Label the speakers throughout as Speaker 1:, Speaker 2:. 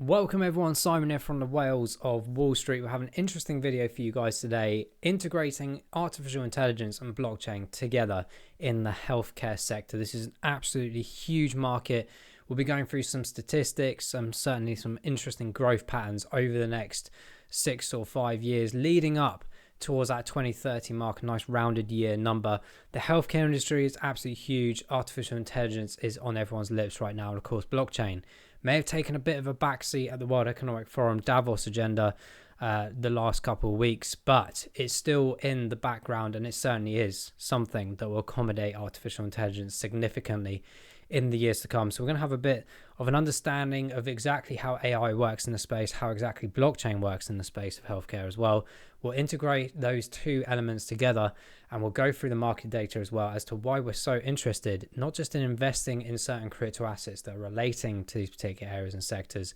Speaker 1: Welcome everyone, Simon here from the Whales of Wall Street. We have an interesting video for you guys today, integrating artificial intelligence and blockchain together in the healthcare sector. This is an absolutely huge market. We'll be going through some statistics, certainly some interesting growth patterns over the next 6 or 5 years leading up towards that 2030 mark, a nice rounded year number. The healthcare industry is absolutely huge. Artificial intelligence is on everyone's lips right now, and of course blockchain may have taken a bit of a backseat at the World Economic Forum Davos agenda the last couple of weeks, but it's still in the background, and it certainly is something that will accommodate artificial intelligence significantly in the years to come. So we're going to have a bit of an understanding of exactly how AI works in the space, how exactly blockchain works in the space of healthcare as well. We'll integrate those two elements together, and we'll go through the market data as well as to why we're so interested, not just in investing in certain crypto assets that are relating to these particular areas and sectors,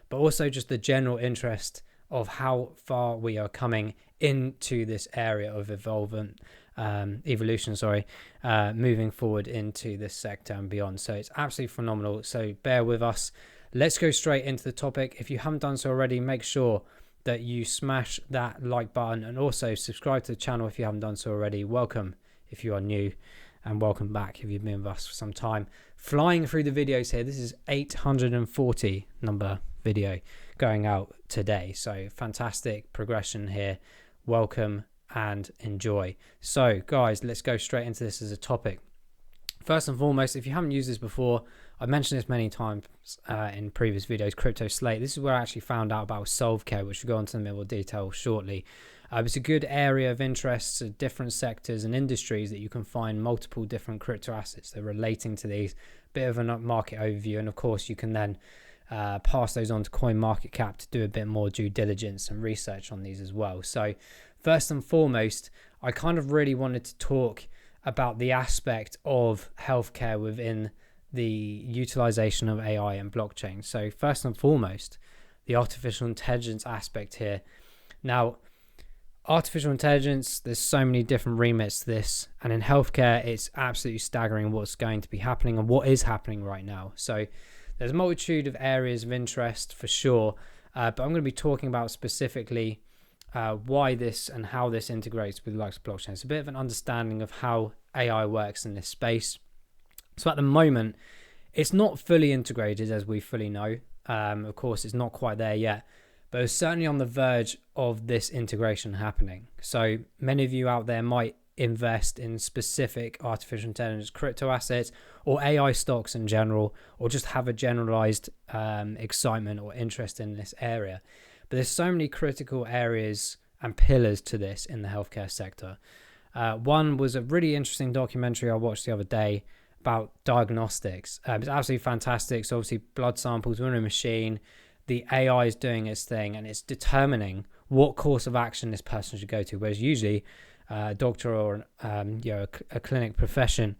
Speaker 1: but also just the general interest of how far we are coming into this area of evolution, moving forward into this sector and beyond. So it's absolutely phenomenal. So bear with us. Let's go straight into the topic. If you haven't done so already, make sure that you smash that like button and also subscribe to the channel if you haven't done so already. Welcome if you are new, and welcome back if you've been with us for some time. Flying through the videos here. This is 840 number video going out today. So fantastic progression here. Welcome and enjoy. So guys, let's go straight into this as a topic. First and foremost, if you haven't used this before, I've mentioned this many times in previous videos, Crypto Slate. This is where I actually found out about Solvecare, which we'll go into in more detail shortly. It's a good area of interest to different sectors and industries that you can find multiple different crypto assets that are relating to these. Bit of a market overview, and of course you can then pass those on to CoinMarketCap to do a bit more due diligence and research on these as well. So first and foremost, I kind of really wanted to talk about the aspect of healthcare within the utilization of AI and blockchain. So first and foremost, the artificial intelligence aspect here. Now, artificial intelligence, there's so many different remits to this, and in healthcare, it's absolutely staggering what's going to be happening and what is happening right now. So there's a multitude of areas of interest for sure, but I'm going to be talking about specifically why this and how this integrates with the likes of blockchain. It's a bit of an understanding of how AI works in this space. So at the moment, it's not fully integrated as we fully know. Of course, it's not quite there yet, but it's certainly on the verge of this integration happening. So many of you out there might invest in specific artificial intelligence crypto assets or AI stocks in general, or just have a generalized excitement or interest in this area. But there's so many critical areas and pillars to this in the healthcare sector. One was a really interesting documentary I watched the other day about diagnostics. It's absolutely fantastic. So obviously blood samples, we're in a machine, the AI is doing its thing, and it's determining what course of action this person should go to. Whereas usually a doctor or a clinic professional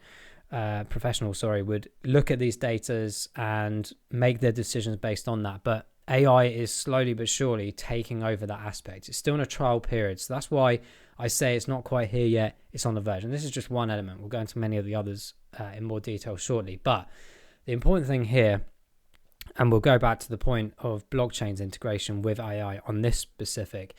Speaker 1: would look at these data and make their decisions based on that. But AI is slowly but surely taking over that aspect. It's still in a trial period. So that's why I say it's not quite here yet. It's on the verge. And this is just one element. We'll go into many of the others in more detail shortly. But the important thing here, and we'll go back to the point of blockchain's integration with AI on this specific,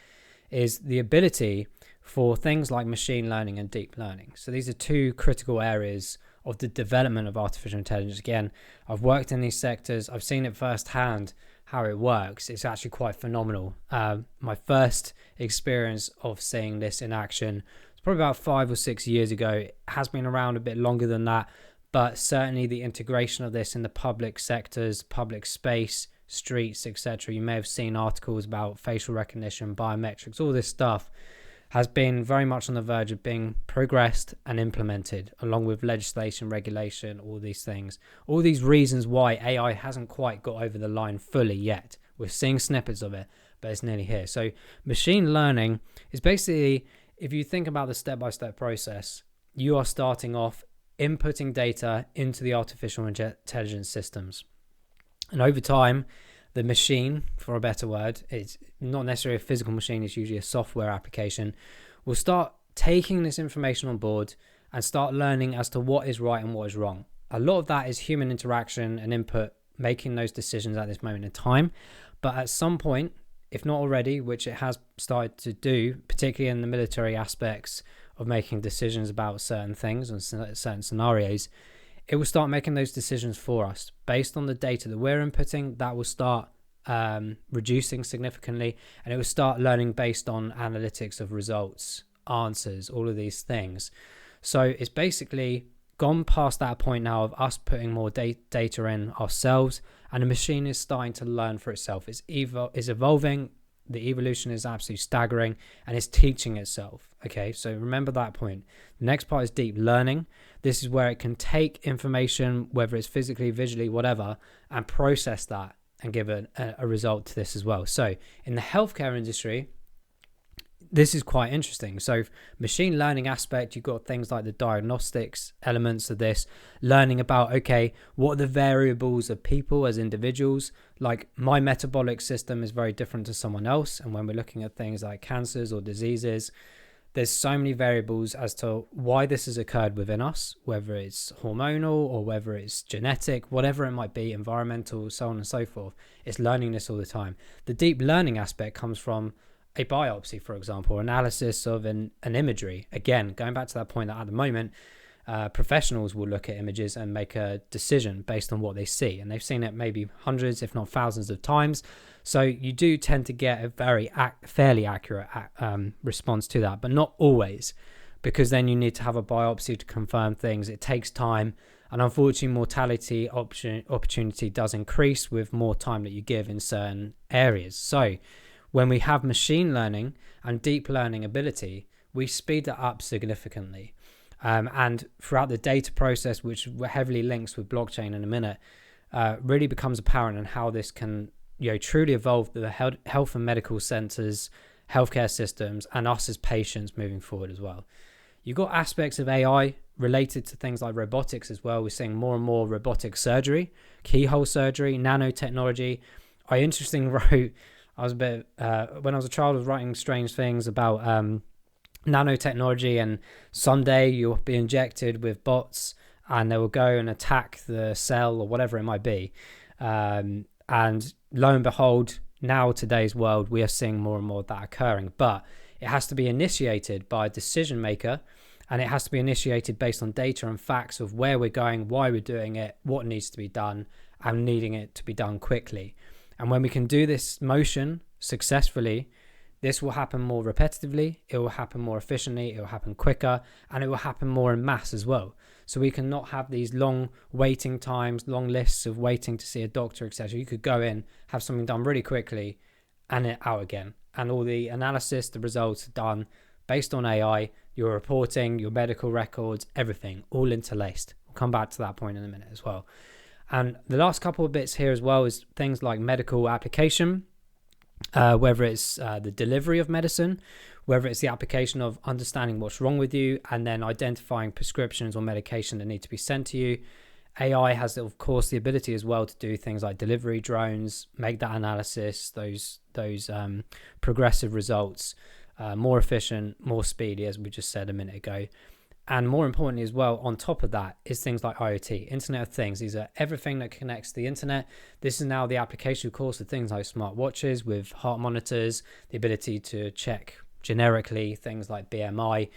Speaker 1: is the ability for things like machine learning and deep learning. So these are two critical areas of the development of artificial intelligence. Again, I've worked in these sectors. I've seen it firsthand how it works. It's actually quite phenomenal. My first experience of seeing this in action was probably about 5 or 6 years ago. It has been around a bit longer than that, but certainly the integration of this in the public sectors, public space, streets, etc. You may have seen articles about facial recognition, biometrics, all this stuff has been very much on the verge of being progressed and implemented, along with legislation, regulation, all these things. All these reasons why AI hasn't quite got over the line fully yet. We're seeing snippets of it, but it's nearly here. So machine learning is basically, if you think about the step-by-step process, you are starting off inputting data into the artificial intelligence systems. And over time, the machine, for a better word, it's not necessarily a physical machine, it's usually a software application, will start taking this information on board and start learning as to what is right and what is wrong. A lot of that is human interaction and input making those decisions at this moment in time. But at some point, if not already, which it has started to do, particularly in the military aspects of making decisions about certain things and certain scenarios, it will start making those decisions for us based on the data that we're inputting. That will start reducing significantly, and it will start learning based on analytics of results, answers, all of these things. So it's basically gone past that point now of us putting more data in ourselves, and the machine is starting to learn for itself. It's evolving. The evolution is absolutely staggering, and it's teaching itself. Okay, so remember that point. The next part is deep learning. This is where it can take information, whether it's physically, visually, whatever, and process that and give a result to this as well. So in the healthcare industry, this is quite interesting. So machine learning aspect, you've got things like the diagnostics elements of this, learning about, okay, what are the variables of people as individuals? Like my metabolic system is very different to someone else. And when we're looking at things like cancers or diseases, there's so many variables as to why this has occurred within us, whether it's hormonal or whether it's genetic, whatever it might be, environmental, so on and so forth. It's learning this all the time. The deep learning aspect comes from a biopsy, for example, analysis of an imagery. Again, going back to that point that at the moment, professionals will look at images and make a decision based on what they see. And they've seen it maybe hundreds, if not thousands of times. So you do tend to get a very fairly accurate response to that, but not always, because then you need to have a biopsy to confirm things. It takes time. And unfortunately, mortality opportunity does increase with more time that you give in certain areas. So when we have machine learning and deep learning ability, we speed that up significantly. And throughout the data process, which heavily links with blockchain in a minute, really becomes apparent in how this can truly evolve the health and medical centers, healthcare systems, and us as patients moving forward as well. You've got aspects of AI related to things like robotics as well. We're seeing more and more robotic surgery, keyhole surgery, nanotechnology. I interestingly wrote, when I was a child, I was writing strange things about nanotechnology, and someday you'll be injected with bots and they will go and attack the cell or whatever it might be. And lo and behold, now today's world, we are seeing more and more of that occurring. But it has to be initiated by a decision maker, and it has to be initiated based on data and facts of where we're going, why we're doing it, what needs to be done, and needing it to be done quickly. And when we can do this motion successfully, this will happen more repetitively, it will happen more efficiently, it will happen quicker, and it will happen more in mass as well. So we can not have these long waiting times, long lists of waiting to see a doctor, etc. You could go in, have something done really quickly, and it out again. And all the analysis, the results are done based on AI, your reporting, your medical records, everything, all interlaced. We'll come back to that point in a minute as well. And the last couple of bits here as well is things like medical application, whether it's the delivery of medicine, whether it's the application of understanding what's wrong with you and then identifying prescriptions or medication that need to be sent to you. AI has, of course, the ability as well to do things like delivery drones, make that analysis, those progressive results more efficient, more speedy, as we just said a minute ago. And more importantly as well, on top of that, is things like IoT, Internet of Things. These are everything that connects to the internet. This is now the application, of course, of things like smartwatches with heart monitors, the ability to check generically things like BMI.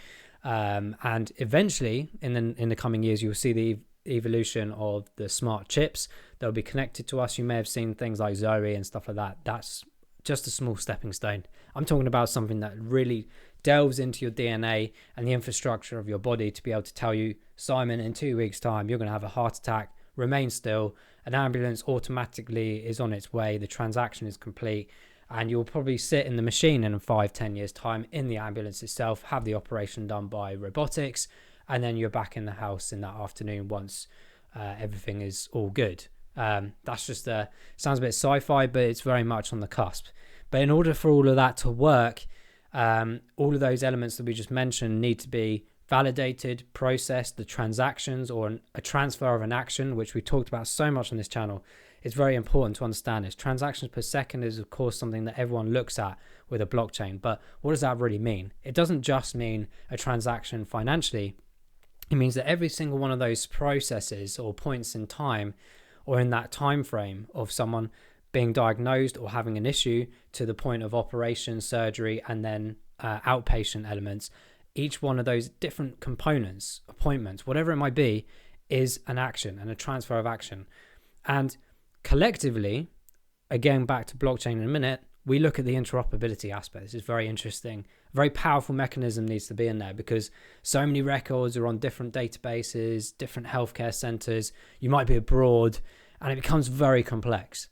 Speaker 1: And eventually, in the coming years, you'll see the evolution of the smart chips that will be connected to us. You may have seen things like Zoe and stuff like that. That's just a small stepping stone. I'm talking about something that really delves into your DNA and the infrastructure of your body to be able to tell you, Simon, in 2 weeks' time, you're going to have a heart attack, remain still, an ambulance automatically is on its way, the transaction is complete, and you'll probably sit in the machine in 5-10 years' time in the ambulance itself, have the operation done by robotics, and then you're back in the house in that afternoon once everything is all good. That's just sounds a bit sci-fi, but it's very much on the cusp. But in order for all of that to work, all of those elements that we just mentioned need to be validated, processed. The transactions or a transfer of an action, which we talked about so much on this channel, is very important to understand this. Transactions per second is, of course, something that everyone looks at with a blockchain. But what does that really mean? It doesn't just mean a transaction financially. It means that every single one of those processes or points in time or in that time frame of someone being diagnosed or having an issue to the point of operation, surgery, and then outpatient elements. Each one of those different components, appointments, whatever it might be, is an action and a transfer of action. And collectively, again, back to blockchain in a minute, we look at the interoperability aspect. This is very interesting. A very powerful mechanism needs to be in there because so many records are on different databases, different healthcare centers. You might be abroad, and it becomes very complex.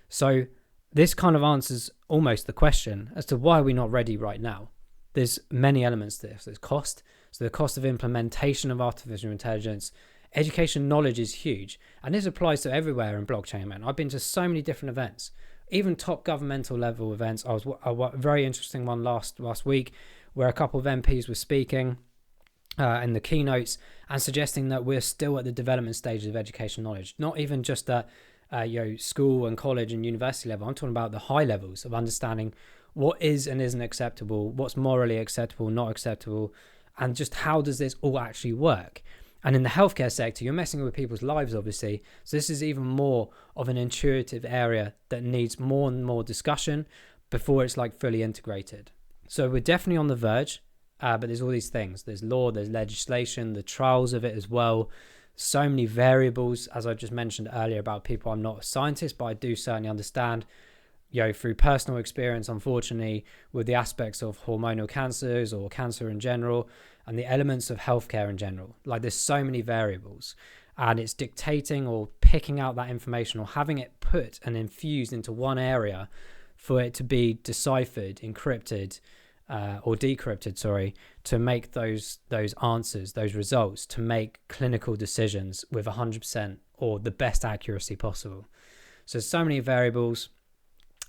Speaker 1: So this kind of answers almost the question as to why we're not ready right now. There's many elements to this. There's cost. So the cost of implementation of artificial intelligence. Education knowledge is huge. And this applies to everywhere in blockchain, man. I've been to so many different events, even top governmental level events. I was a very interesting one last week where a couple of MPs were speaking in the keynotes and suggesting that we're still at the development stages of education knowledge. Not even just at school and college and university level. I'm talking about the high levels of understanding what is and isn't acceptable, what's morally acceptable, not acceptable, and just how does this all actually work. And in the healthcare sector, you're messing with people's lives, obviously. So this is even more of an intuitive area that needs more and more discussion before it's like fully integrated. So we're definitely on the verge, but there's all these things. There's law, there's legislation, the trials of it as well. So many variables, as I just mentioned earlier about people. I'm not a scientist, but I do certainly understand, through personal experience, unfortunately, with the aspects of hormonal cancers or cancer in general, and the elements of healthcare in general. Like there's so many variables, and it's dictating or picking out that information or having it put and infused into one area for it to be deciphered, encrypted, or decrypted, to make those answers, those results, to make clinical decisions with 100% or the best accuracy possible. So many variables.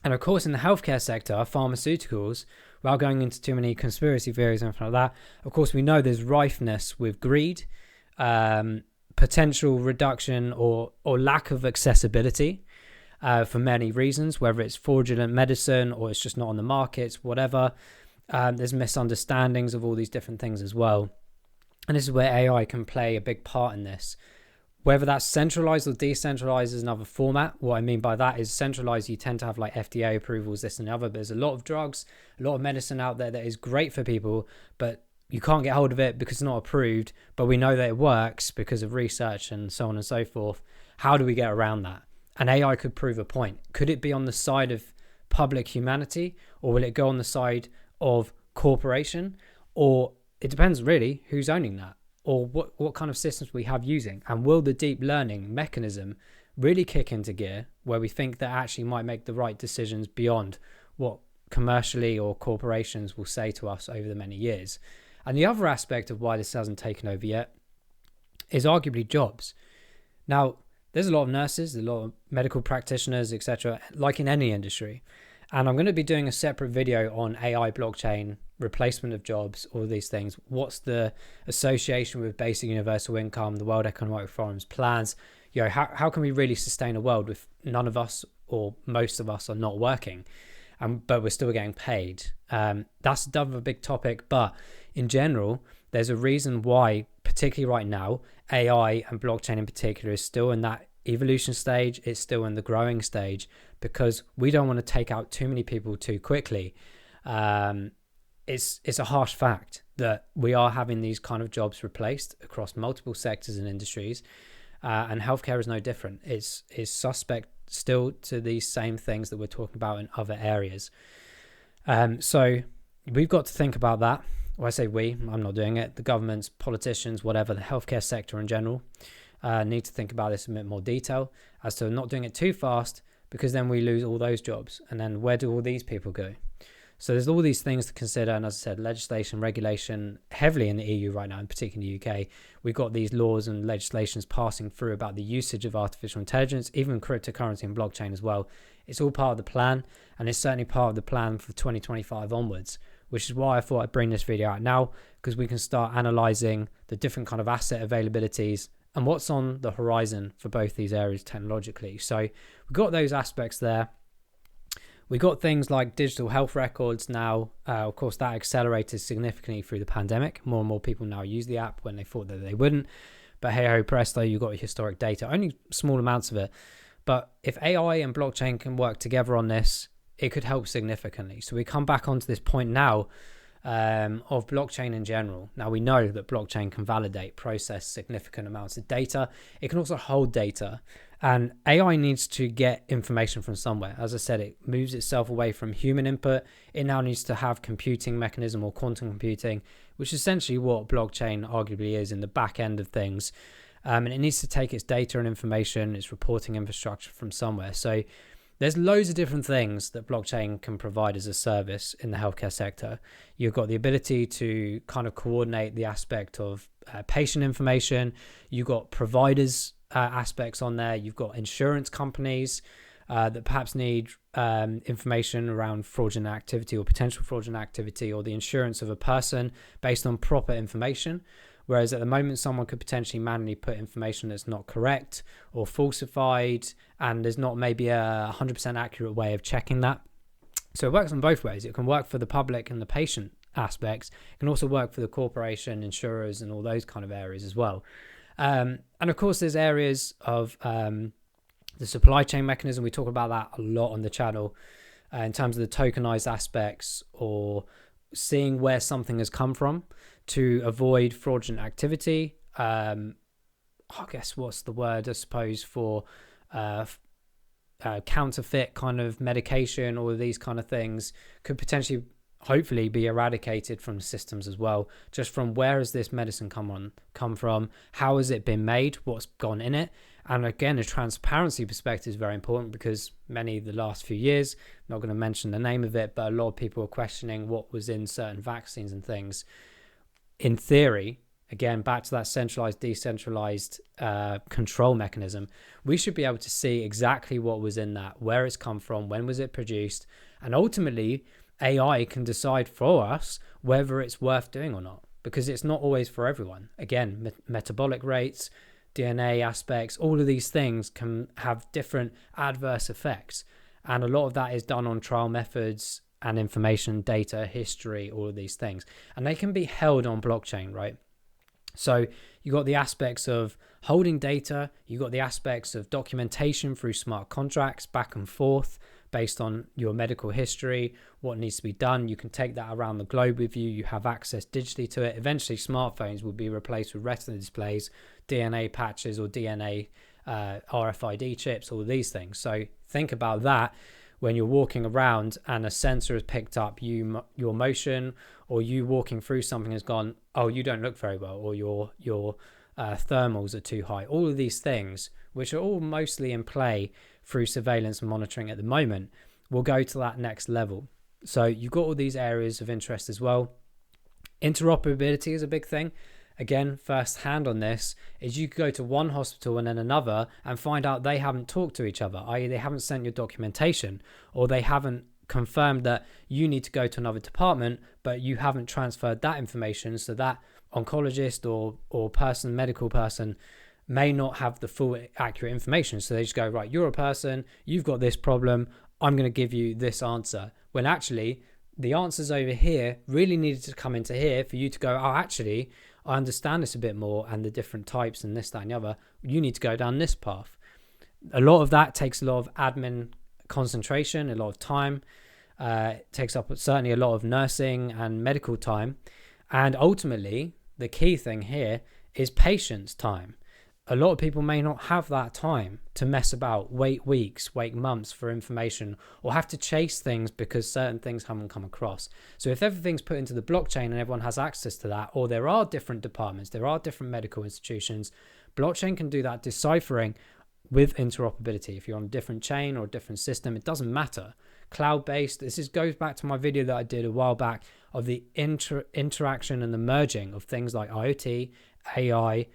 Speaker 1: And of course, in the healthcare sector, pharmaceuticals, without going into too many conspiracy theories and anything like that, of course, we know there's rifeness with greed, potential reduction or lack of accessibility for many reasons, whether it's fraudulent medicine or it's just not on the markets, whatever. There's misunderstandings of all these different things as well. And this is where AI can play a big part in this. Whether that's centralized or decentralized is another format. What I mean by that is centralized, you tend to have like FDA approvals, this and the other. But there's a lot of drugs, a lot of medicine out there that is great for people, but you can't get hold of it because it's not approved. But we know that it works because of research and so on and so forth. How do we get around that? And AI could prove a point. Could it be on the side of public humanity, or will it go on the side of corporation? Or it depends really who's owning that, or what kind of systems we have using. And will the deep learning mechanism really kick into gear where we think that actually might make the right decisions beyond what commercially or corporations will say to us over the many years? And the other aspect of why this hasn't taken over yet is arguably jobs. Now, there's a lot of nurses, a lot of medical practitioners, etc., like in any industry. And I'm going to be doing a separate video on AI, blockchain, replacement of jobs, all these things. What's the association with basic universal income, the World Economic Forum's plans? How can we really sustain a world with none of us or most of us are not working, but we're still getting paid? That's a big topic, but in general, there's a reason why, particularly right now, AI and blockchain in particular is still in that evolution stage. It's still in the growing stage because we don't want to take out too many people too quickly. It's a harsh fact that we are having these kind of jobs replaced across multiple sectors and industries, and healthcare is no different. It's suspect still to these same things that we're talking about in other areas. So we've got to think about that. Well, I say we, I'm not doing it. The governments, politicians, whatever, the healthcare sector in general need to think about this in a bit more detail as to not doing it too fast, because then we lose all those jobs. And then where do all these people go? So there's all these things to consider. And as I said, legislation, regulation heavily in the EU right now, and particularly in the UK. We've got these laws and legislations passing through about the usage of artificial intelligence, even cryptocurrency and blockchain as well. It's all part of the plan, and it's certainly part of the plan for 2025 onwards, which is why I thought I'd bring this video out now, because we can start analyzing the different kind of asset availabilities and what's on the horizon for both these areas technologically. So we've got those aspects there. We got things like digital health records now. Of course, that accelerated significantly through the pandemic. More and more people now use the app when they thought that they wouldn't. But hey ho presto, you've got historic data, only small amounts of it. But if AI and blockchain can work together on this, it could help significantly. So we come back onto this point now of blockchain in general. Now we know that blockchain can validate, process significant amounts of data. It can also hold data. And AI needs to get information from somewhere. As I said, it moves itself away from human input. It now needs to have computing mechanism or quantum computing, which is essentially what blockchain arguably is in the back end of things. And it needs to take its data and information, its reporting infrastructure from somewhere. So there's loads of different things that blockchain can provide as a service in the healthcare sector. You've got the ability to kind of coordinate the aspect of patient information. You've got providers aspects on there. You've got insurance companies that perhaps need information around fraudulent activity or potential fraudulent activity, or the insurance of a person based on proper information. Whereas at the moment, someone could potentially manually put information that's not correct or falsified, and there's not maybe a 100% accurate way of checking that. So it works in both ways. It can work for the public and the patient aspects. It can also work for the corporation, insurers, and all those kind of areas as well. And of course, there's areas of the supply chain mechanism. We talk about that a lot on the channel in terms of the tokenized aspects, or seeing where something has come from to avoid fraudulent activity. I guess what's the word, I suppose, for counterfeit kind of medication, all of these kind of things could potentially, hopefully, be eradicated from the systems as well. Just from where has this medicine come from? How has it been made? What's gone in it? And again, a transparency perspective is very important, because the last few years, I'm not going to mention the name of it, but a lot of people are questioning what was in certain vaccines and things. In theory, again, back to that centralized, decentralized control mechanism, we should be able to see exactly what was in that, where it's come from, when was it produced, and ultimately AI can decide for us whether it's worth doing or not, because it's not always for everyone. Again, metabolic rates, DNA aspects, all of these things can have different adverse effects, and a lot of that is done on trial methods and information, data, history, all of these things, and they can be held on blockchain, right? So you got the aspects of holding data, you got the aspects of documentation through smart contracts back and forth based on your medical history, what needs to be done. You can take that around the globe with you. You have access digitally to it. Eventually, smartphones will be replaced with retina displays, DNA patches, or DNA RFID chips, all of these things. So think about that when you're walking around and a sensor has picked up your motion, or you walking through something has gone, oh, you don't look very well, or your thermals are too high. All of these things, which are all mostly in play through surveillance and monitoring at the moment, will go to that next level. So you've got all these areas of interest as well. Interoperability is a big thing. Again, first hand on this is you could go to one hospital and then another and find out they haven't talked to each other, i.e. they haven't sent your documentation, or they haven't confirmed that you need to go to another department, but you haven't transferred that information, so that oncologist or medical person may not have the full accurate information. So they just go, right, you're a person, you've got this problem, I'm going to give you this answer, when actually the answers over here really needed to come into here for you to go, oh, actually I understand this a bit more, and the different types and this, that, and the other, you need to go down this path. A lot of that takes a lot of admin concentration, a lot of time. It takes up certainly a lot of nursing and medical time. And ultimately, the key thing here is patience time. A lot of people may not have that time to mess about, wait weeks, wait months for information, or have to chase things because certain things haven't come across. So if everything's put into the blockchain and everyone has access to that, or there are different departments, there are different medical institutions, blockchain can do that deciphering with interoperability. If you're on a different chain or a different system, it doesn't matter. Cloud-based, goes back to my video that I did a while back of the interaction and the merging of things like IoT, AI,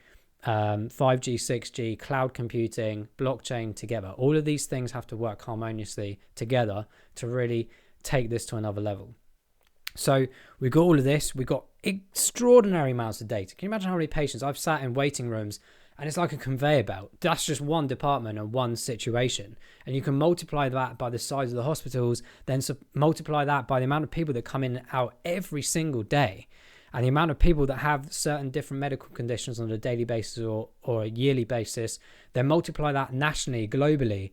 Speaker 1: 5G, 6G, cloud computing, blockchain together. All of these things have to work harmoniously together to really take this to another level. So we've got all of this. We've got extraordinary amounts of data. Can you imagine how many patients I've sat in waiting rooms, and it's like a conveyor belt. That's just one department and one situation. And you can multiply that by the size of the hospitals, then multiply that by the amount of people that come in and out every single day. And the amount of people that have certain different medical conditions on a daily basis or a yearly basis, then multiply that nationally, globally,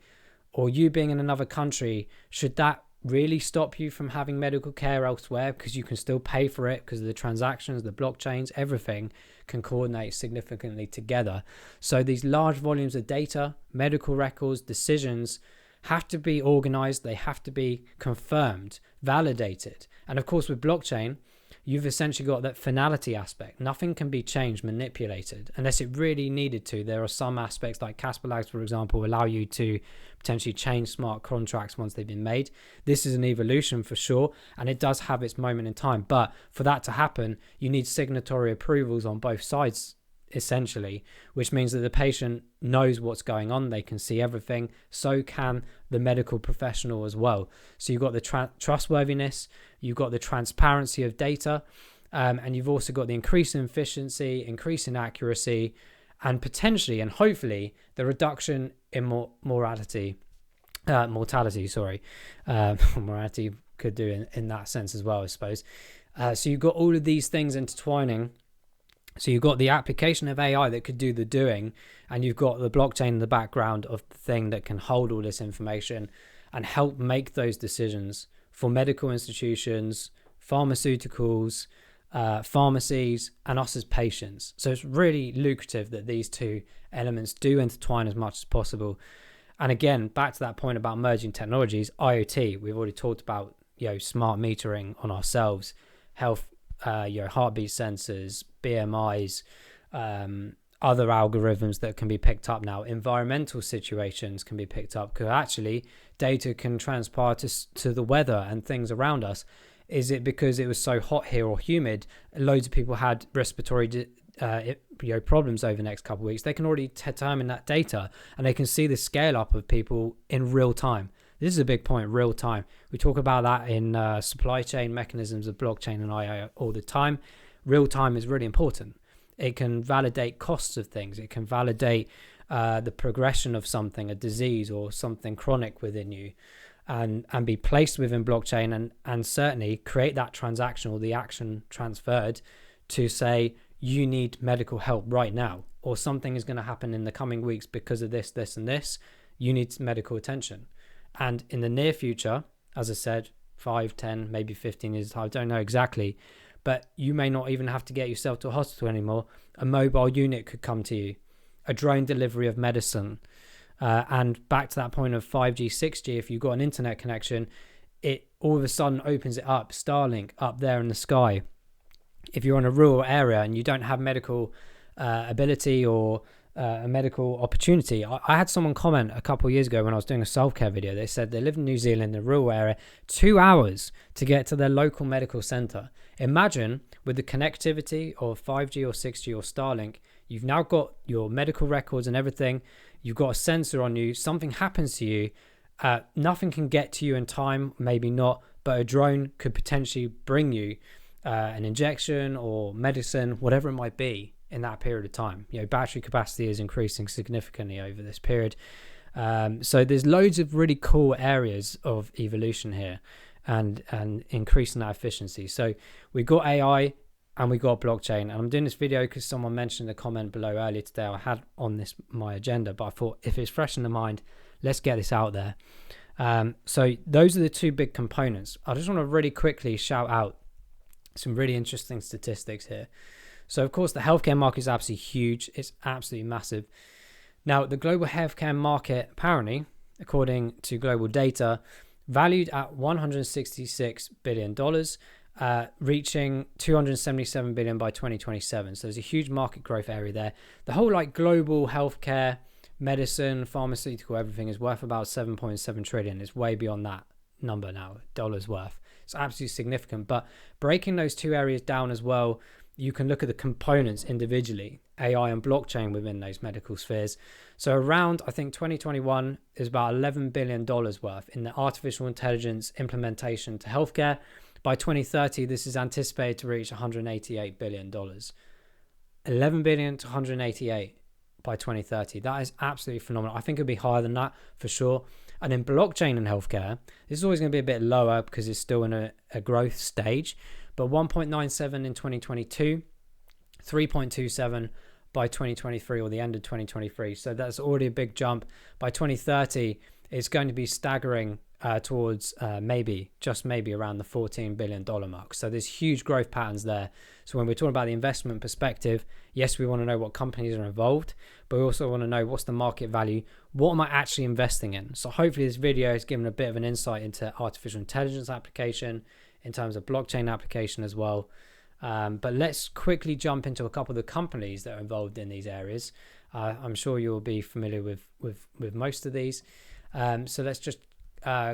Speaker 1: or you being in another country, should that really stop you from having medical care elsewhere? Because you can still pay for it because of the transactions, the blockchains, everything can coordinate significantly together. So these large volumes of data, medical records, decisions have to be organized. They have to be confirmed, validated. And of course, with blockchain, you've essentially got that finality aspect. Nothing can be changed, manipulated, unless it really needed to. There are some aspects like Casper Labs, for example, allow you to potentially change smart contracts once they've been made. This is an evolution for sure, and it does have its moment in time. But for that to happen, you need signatory approvals on both sides, essentially, which means that the patient knows what's going on. They can see everything. So can the medical professional as well. So you've got the trustworthiness, you've got the transparency of data, and you've also got the increase in efficiency, increase in accuracy, and potentially and hopefully the reduction in mortality. Mortality could do in that sense as well, I suppose. So you've got all of these things intertwining. So you've got the application of AI that could do the doing, and you've got the blockchain in the background of the thing that can hold all this information and help make those decisions for medical institutions, pharmaceuticals, pharmacies, and us as patients. So it's really lucrative that these two elements do intertwine as much as possible. And again, back to that point about merging technologies, IoT, we've already talked about, smart metering on ourselves, health, heartbeat sensors, BMIs, other algorithms that can be picked up now. Environmental situations can be picked up because actually data can transpire to the weather and things around us. Is it because it was so hot here or humid? Loads of people had respiratory problems over the next couple of weeks. They can already determine that data, and they can see the scale up of people in real time. This is a big point, real time. We talk about that in supply chain mechanisms of blockchain and AI all the time. Real time is really important. It can validate costs of things. It can validate the progression of something, a disease or something chronic within you, and be placed within blockchain and certainly create that transaction or the action transferred to say, you need medical help right now, or something is going to happen in the coming weeks because of this, this, and this. You need medical attention. And in the near future, as I said, 5, 10, maybe 15 years, I don't know exactly, but you may not even have to get yourself to a hospital anymore. A mobile unit could come to you, a drone delivery of medicine. And back to that point of 5G, 6G, if you've got an internet connection, it all of a sudden opens it up, Starlink up there in the sky. If you're in a rural area and you don't have medical ability or a medical opportunity. I had someone comment a couple of years ago when I was doing a self-care video. They said they live in New Zealand in a rural area, 2 hours to get to their local medical center. Imagine with the connectivity of 5G or 6G or Starlink, you've now got your medical records and everything. You've got a sensor on you. Something happens to you. Nothing can get to you in time, maybe not, but a drone could potentially bring you an injection or medicine, whatever it might be, in that period of time. Battery capacity is increasing significantly over this period. So there's loads of really cool areas of evolution here and increasing that efficiency. So we got AI and we got blockchain. And I'm doing this video because someone mentioned a comment below earlier today. I had on this my agenda, but I thought if it's fresh in the mind, let's get this out there. So those are the two big components. I just want to really quickly shout out some really interesting statistics here. So, of course, the healthcare market is absolutely huge. It's absolutely massive. Now, the global healthcare market, apparently, according to global data, valued at $166 billion, reaching $277 billion by 2027. So there's a huge market growth area there. The whole global healthcare, medicine, pharmaceutical, everything is worth about 7.7 trillion. It's way beyond that number now, dollars worth. It's absolutely significant. But breaking those two areas down as well, you can look at the components individually, AI and blockchain within those medical spheres. So around, I think 2021 is about $11 billion worth in the artificial intelligence implementation to healthcare. By 2030, this is anticipated to reach $188 billion. 11 billion to 188 by 2030. That is absolutely phenomenal. I think it'll be higher than that for sure. And in blockchain and healthcare, this is always going to be a bit lower because it's still in a growth stage. but 1.97 in 2022, 3.27 by 2023 or the end of 2023. So that's already a big jump. By 2030, it's going to be staggering towards just maybe around the $14 billion mark. So there's huge growth patterns there. So when we're talking about the investment perspective, yes, we want to know what companies are involved, but we also want to know what's the market value. What am I actually investing in? So hopefully this video has given a bit of an insight into artificial intelligence application, in terms of blockchain application as well. But let's quickly jump into a couple of the companies that are involved in these areas. I'm sure you'll be familiar with most of these. So let's just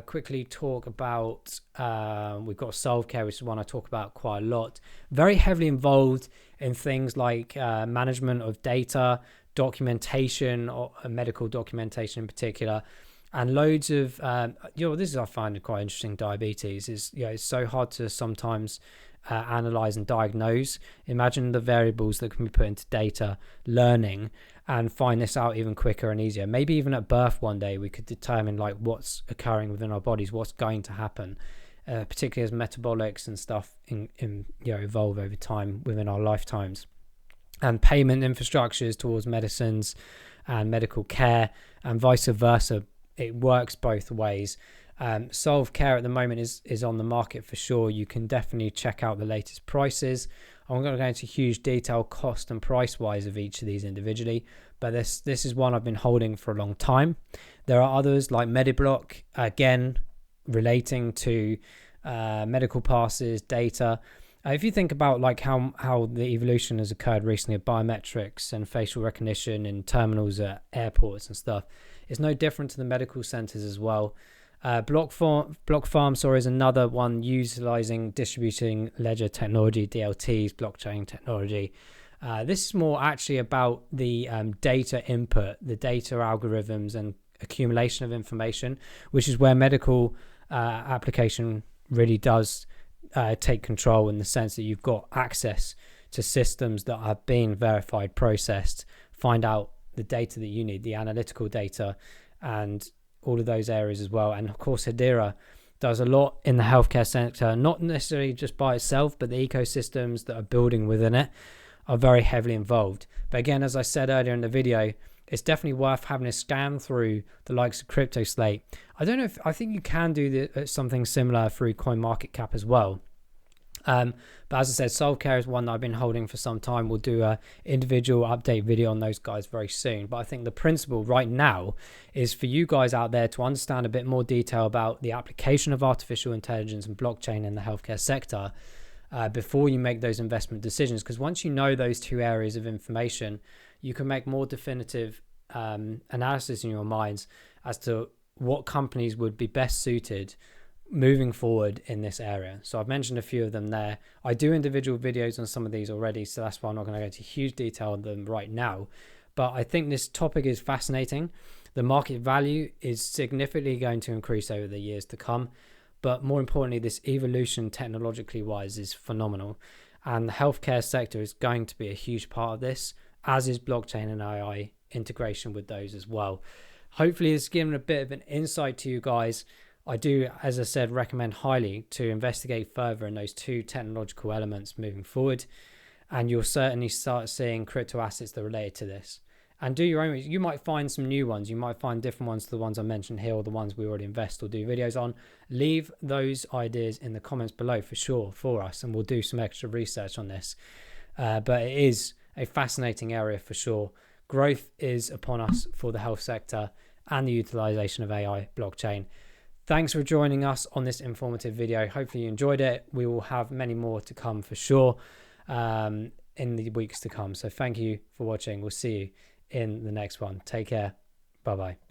Speaker 1: quickly talk about, we've got Solvecare, which is one I talk about quite a lot. Very heavily involved in things like management of data, documentation, or medical documentation in particular, and loads of, this is, I find quite interesting, diabetes is, it's so hard to sometimes analyze and diagnose. Imagine the variables that can be put into data, learning, and find this out even quicker and easier. Maybe even at birth one day we could determine like what's occurring within our bodies, what's going to happen, particularly as metabolics and stuff evolve over time within our lifetimes. And payment infrastructures towards medicines and medical care, and vice versa. It works both ways. Solvecare at the moment is on the market for sure. You can definitely check out the latest prices. I'm going to go into huge detail, cost and price wise of each of these individually, but this is one I've been holding for a long time. There are others like Mediblock, again relating to medical passes, data. If you think about like how the evolution has occurred recently of biometrics and facial recognition in terminals at airports and stuff, it's no different to the medical centers as well. BlockFarm is another one utilizing distributing ledger technology, DLTs, blockchain technology. This is more actually about the data input, the data algorithms and accumulation of information, which is where medical application really does take control, in the sense that you've got access to systems that have been verified, processed, find out the data that you need, the analytical data, and all of those areas as well. And of course Hedera does a lot in the healthcare sector, not necessarily just by itself, but the ecosystems that are building within it are very heavily involved. But again, as I said earlier in the video, it's definitely worth having a scan through the likes of CryptoSlate. I think you can do something similar through CoinMarketCap as well. But as I said, Solvecare is one that I've been holding for some time. We'll do a individual update video on those guys very soon. But I think the principle right now is for you guys out there to understand a bit more detail about the application of artificial intelligence and blockchain in the healthcare sector before you make those investment decisions. Because once you know those two areas of information, you can make more definitive analysis in your minds as to what companies would be best suited moving forward in this area. So I've mentioned a few of them there. I do individual videos on some of these already, so that's why I'm not going to go into huge detail on them right now. But I think this topic is fascinating. The market value is significantly going to increase over the years to come. But more importantly, this evolution technologically wise is phenomenal. And the healthcare sector is going to be a huge part of this, as is blockchain and AI integration with those as well. Hopefully it's given a bit of an insight to you guys. I do, as I said, recommend highly to investigate further in those two technological elements moving forward. And you'll certainly start seeing crypto assets that are related to this. And do your own. You might find some new ones. You might find different ones to the ones I mentioned here, or the ones we already invest or do videos on. Leave those ideas in the comments below for sure for us, and we'll do some extra research on this. But it is a fascinating area for sure. Growth is upon us for the health sector and the utilization of AI, blockchain. Thanks for joining us on this informative video. Hopefully you enjoyed it. We will have many more to come for sure in the weeks to come. So thank you for watching. We'll see you in the next one. Take care. Bye-bye.